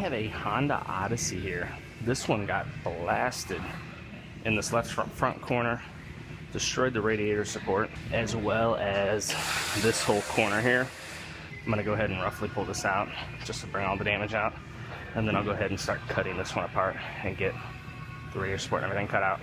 have a Honda Odyssey here. This one got blasted in this left front corner, destroyed the radiator support, as well as this whole corner here. I'm gonna go ahead and roughly pull this out just to bring all the damage out, and then I'll go ahead and start cutting this one apart and get the radiator support and everything cut out.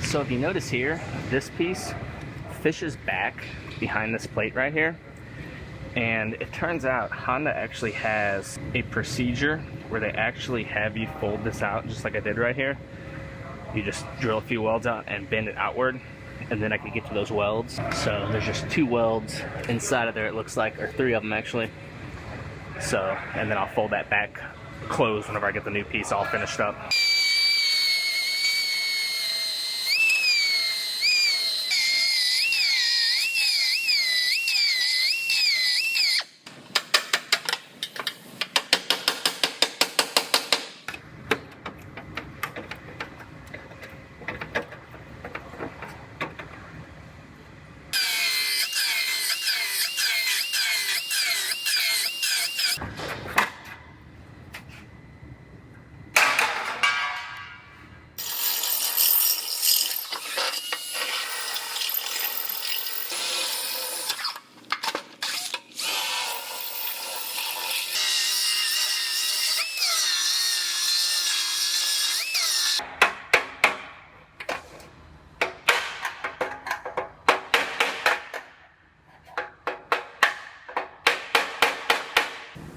So if you notice here, this piece fishes back behind this plate right here. And it turns out Honda actually has a procedure where they actually have you fold this out just like I did right here. You just drill a few welds out and bend it outward, and then I can get to those welds. So there's just 2 welds inside of there, it looks like, or 3 of them actually. So, and then I'll fold that back closed whenever I get the new piece all finished up.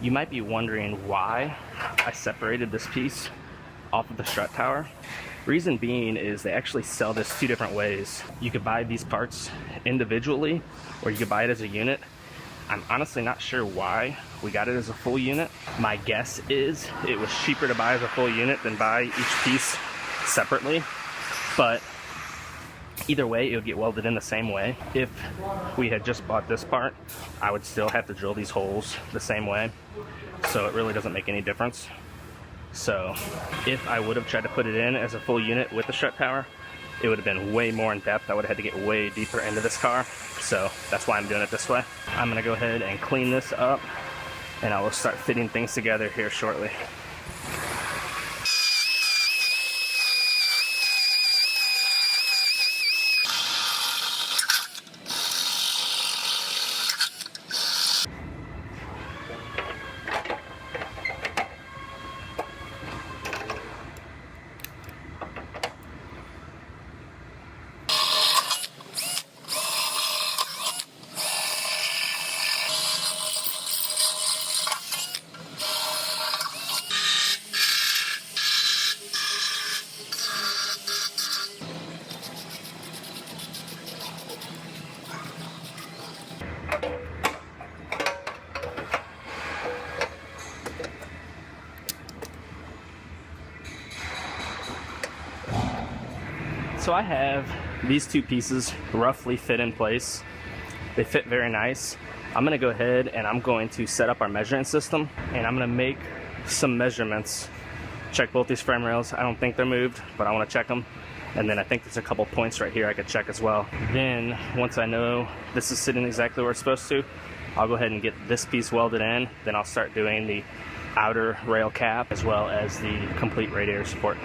You might be wondering why I separated this piece off of the strut tower. Reason being is they actually sell this two different ways. You could buy these parts individually, or you could buy it as a unit. I'm honestly not sure why we got it as a full unit. My guess is it was cheaper to buy as a full unit than buy each piece separately, but either way, it would get welded in the same way. If we had just bought this part, I would still have to drill these holes the same way, so it really doesn't make any difference. So if I would have tried to put it in as a full unit with the strut tower, it would have been way more in depth. I would have had to get way deeper into this car, so that's why I'm doing it this way. I'm gonna go ahead and clean this up, and I will start fitting things together here shortly. So I have these two pieces roughly fit in place. They fit very nice. I'm gonna go ahead and I'm going to set up our measuring system, and I'm gonna make some measurements. Check both these frame rails. I don't think they're moved, but I wanna check them. And then I think there's a couple points right here I could check as well. Then once I know this is sitting exactly where it's supposed to, I'll go ahead and get this piece welded in. Then I'll start doing the outer rail cap as well as the complete radiator support.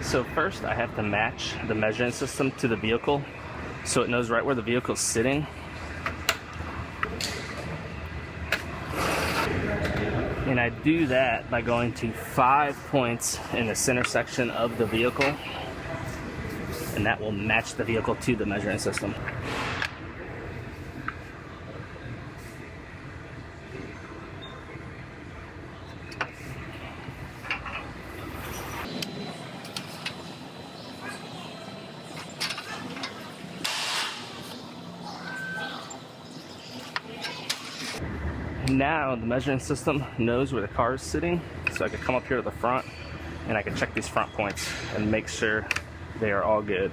So first I have to match the measuring system to the vehicle so it knows right where the vehicle's sitting. And I do that by going to 5 points in the center section of the vehicle, and that will match the vehicle to the measuring system. Now the measuring system knows where the car is sitting, so I can come up here to the front and I can check these front points and make sure they are all good.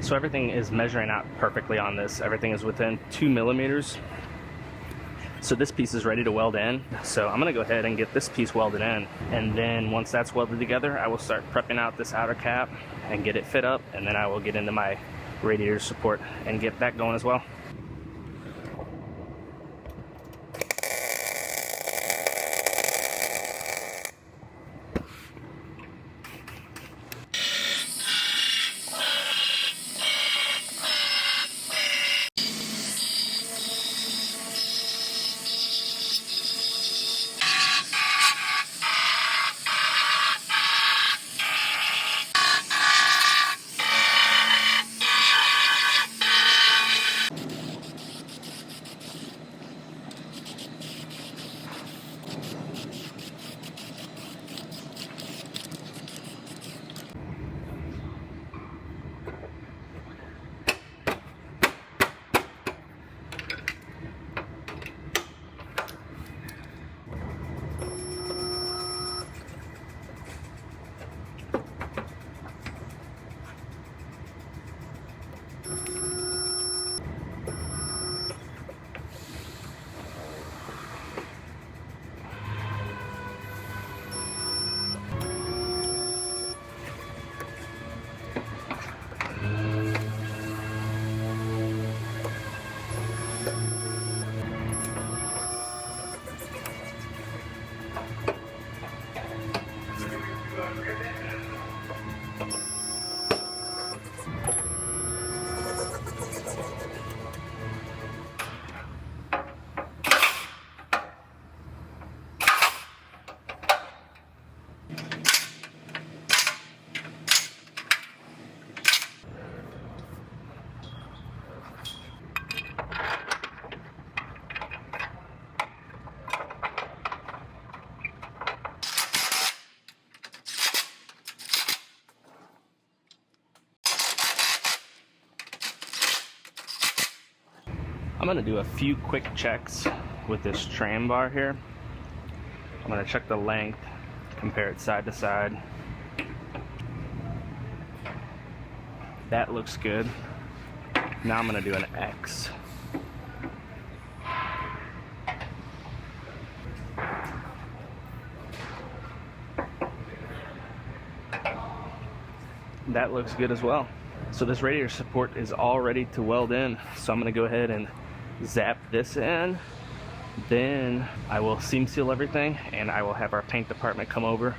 So everything is measuring out perfectly on this. Everything is within 2 millimeters. So this piece is ready to weld in. So I'm gonna go ahead and get this piece welded in. And then once that's welded together, I will start prepping out this outer cap and get it fit up. And then I will get into my radiator support and get that going as well. I'm gonna do a few quick checks with this tram bar here. I'm gonna check the length, compare it side to side. That looks good. Now I'm gonna do an X. That looks good as well. So this radiator support is all ready to weld in. So I'm gonna go ahead and zap this in. Then I will seam seal everything, and I will have our paint department come over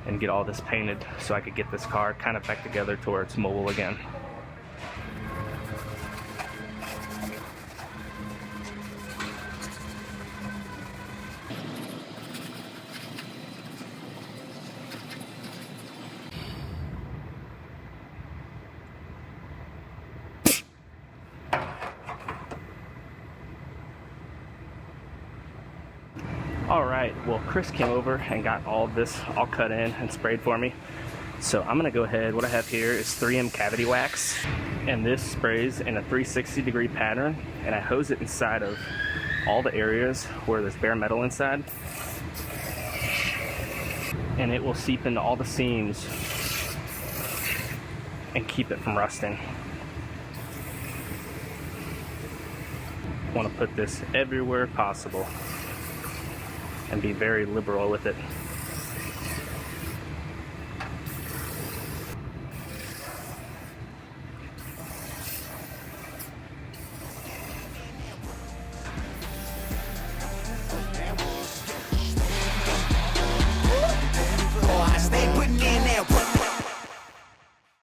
and get all this painted so I could get this car kind of back together to where it's mobile again. Alright, well Chris came over and got all of this all cut in and sprayed for me. So I'm going to go ahead, what I have here is 3M cavity wax, and this sprays in a 360-degree pattern, and I hose it inside of all the areas where there's bare metal inside, and it will seep into all the seams and keep it from rusting. I want to put this everywhere possible and be very liberal with it.